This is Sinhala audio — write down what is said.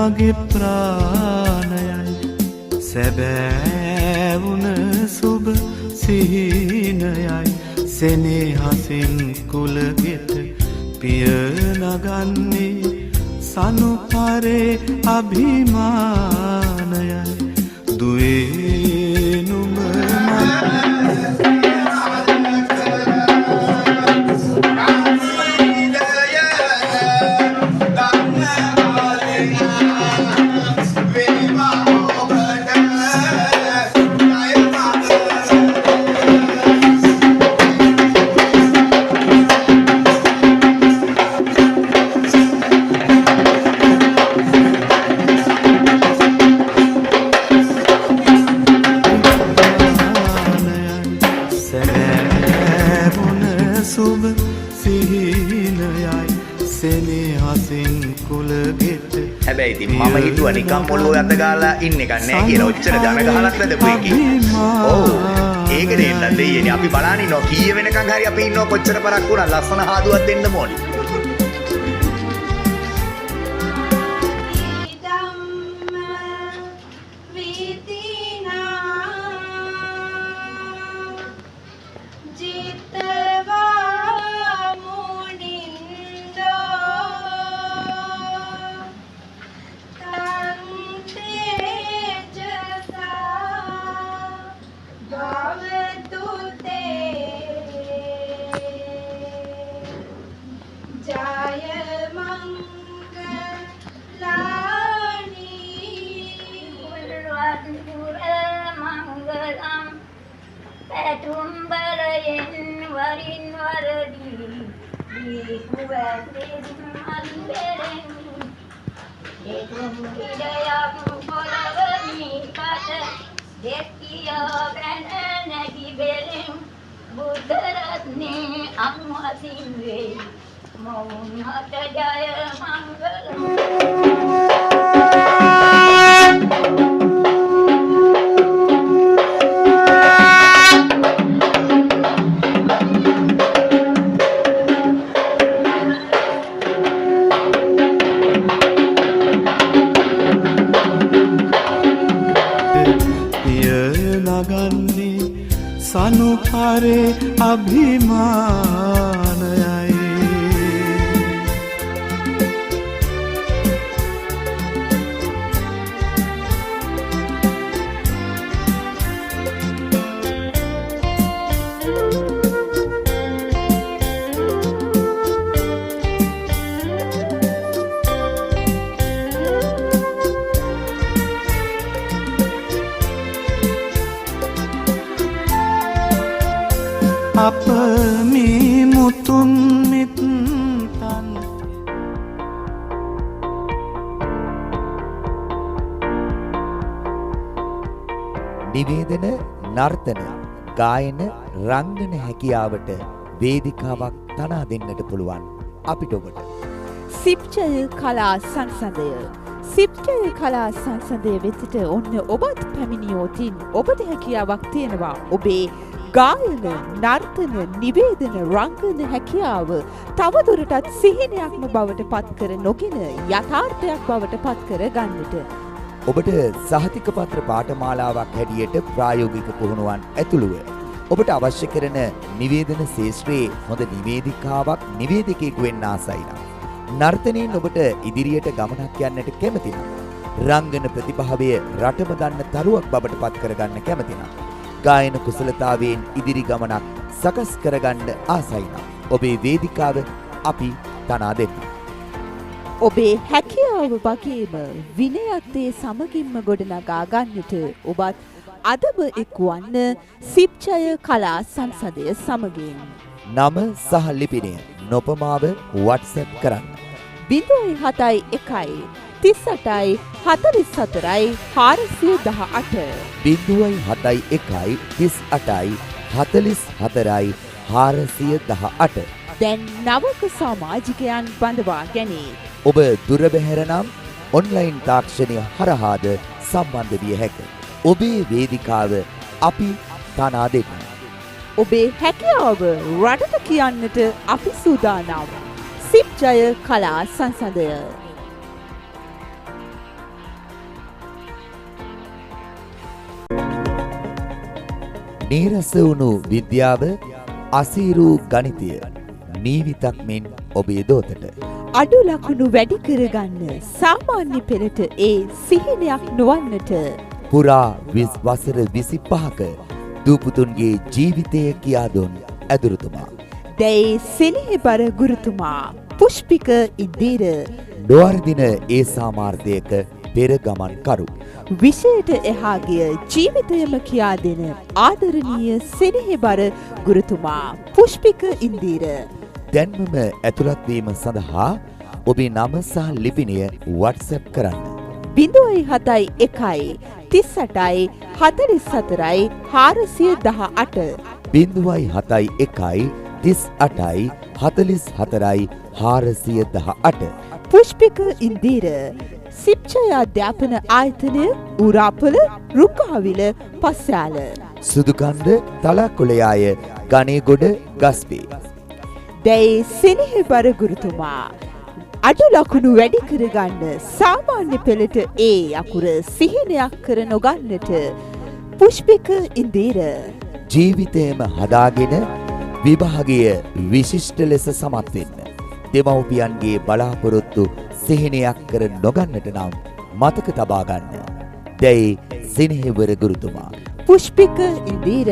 මගේ ප්‍රාණයයි සැබෑවුන සුබ සිහිනයයි සෙනෙහසින් කුලගෙට පිය නගන්නේ සනුපරේ අභිමානයයි දුවේ නුඹ හැබැයි ඉතින් මම හිතුවා නිකන් පොළොව යත ගාලා ඉන්න එකක් නෑ කියලා. ඔච්චර ධන ගහලක් නැදපු එකේ. ඔව්. ඒක දෙන්න දෙයියනේ අපි බලන්න ඉන්නවා. කීය වෙනකන් හරි අපි ඉන්නවා කොච්චර පරක් වුණා ලස්සන හාදුවක් දෙන්න ඕනේ. සනුපරේ අභිමානයයි අප මේ මුතුන් මිත්තන් නිවේදන නර්තන ගායන රංගන හැකියාවට වේදිකාවක් තනා දෙන්නට පුළුවන් අපිට ඔබට සිප්චය කලා සංසදය සිප්චය කලා සංසදය වෙතට ඔන්න ඔබත් පැමිණියෝතින් ඔබට හැකියාවක් තියෙනවා ඔබේ ගායන නර්තන නිවේදන රංගන හැකියාව තවදුරටත් සිහිනයක්ම බවට පත්කර නොගෙන යථාර්ථයක් බවට පත්කර ගන්නට ඔබට සහතික පත්‍ර පාඨමාලාවක් හැටියට ප්‍රායෝගික පුහුණුවන් ඇතුළුව ඔබට අවශ්‍ය කරන නිවේදන ශාස්ත්‍රයේ හොඳ නිවේදිකාවක් නිවේදකයෙකු වෙන්න ආසයි නම් නර්තනයෙන් ඔබට ඉදිරියට ගමනක් යන්නට කැමති නම් රංගන ප්‍රතිභාවය රටම දන්න තරුවක් බවට පත් කරගන්න කැමති නම් ගායන කුසලතාවයෙන් ඉදිරි ගමනක් සකස් කරගන්න ආසයි නම් ඔබේ වේදිකාව අපි තනා දෙන්න. ඔබේ හැකියාව වගේම විනයත් ඒ සමගින්ම ගොඩනගා ගන්නට ඔබත් අදම එක්වන්න සිප්චය කලා සංසදය සමගින්. නම සහ ලිපිනය නොපමාව WhatsApp කරන්න. 07 1 38 44 418 07 1 38 44 418 දැන් නවක සමාජිකයන් බඳවා ගැනී ඔබ දුර බැහැර නම් ඔන්ලයින් තාක්ෂණය හරහාද සම්බන්ධ විය හැකිය. ඔබේ වේදිකාව අපි තනා දෙන්න. ඔබේ හැකියාව රටට කියන්නට අපි සූදානම්. සිප්ජය කලා සංසදය. නීරස වුණු විද්‍යාව අසීරු ගණිතය නීවිතක් මෙන් ඔබේ දෝතට අඩු ලකුණු වැඩි කරගන්න සාමාන්‍ය පෙළට ඒ සිහිනයක් නොවන්නට පුරා වසර 25ක දූපුතුන්ගේ ජීවිතය කියා දුන් ඇදුරුතුමා දැයි සෙනෙහබර ගුරුතුමා පුෂ්පික ඉන්දීර නොවර්දින ඒ සාමාර්ථයක පෙර ගමන් කරු විෂයට එහා ගිය ජීවිතයම කියා දෙන ආදරණීය සෙනෙහබර ගුරුතුමා පුෂ්පික ඉන්දීර දැන්මම ඇතුළත් වීම සඳහා ඔබේ නම සහ ලිපිනය WhatsApp කරන්න 0.71 38 44 418 0.71 38 44 418 පුෂ්පික ඉන්දීර සිප්චය අධ්‍යාපන ආයතනය උරාපොළ රුක්කාවිල පස්යාල සුදුකන්ද තලකොළයාය ගණේගොඩ ගස්පේ දැයි සෙනෙහබර ගුරුතුමා අඩු ලකුණු වැඩි කරගන්න සාමාන්‍ය පෙළට ඒ අකුර සිහිනයක් කර නොගන්නට පුෂ්පික ඉන්දීර ජීවිතයම හදාගෙන විභාගය විශිෂ්ට ලෙස සමත් වෙන්න දෙමව්පියන්ගේ බලාපොරොත්තු සිහිනයක් කර නොගන්නට නම් මතක තබා ගන්න. දැයි සෙනෙහබර ගුරුතුමා පුෂ්පික ඉන්දීර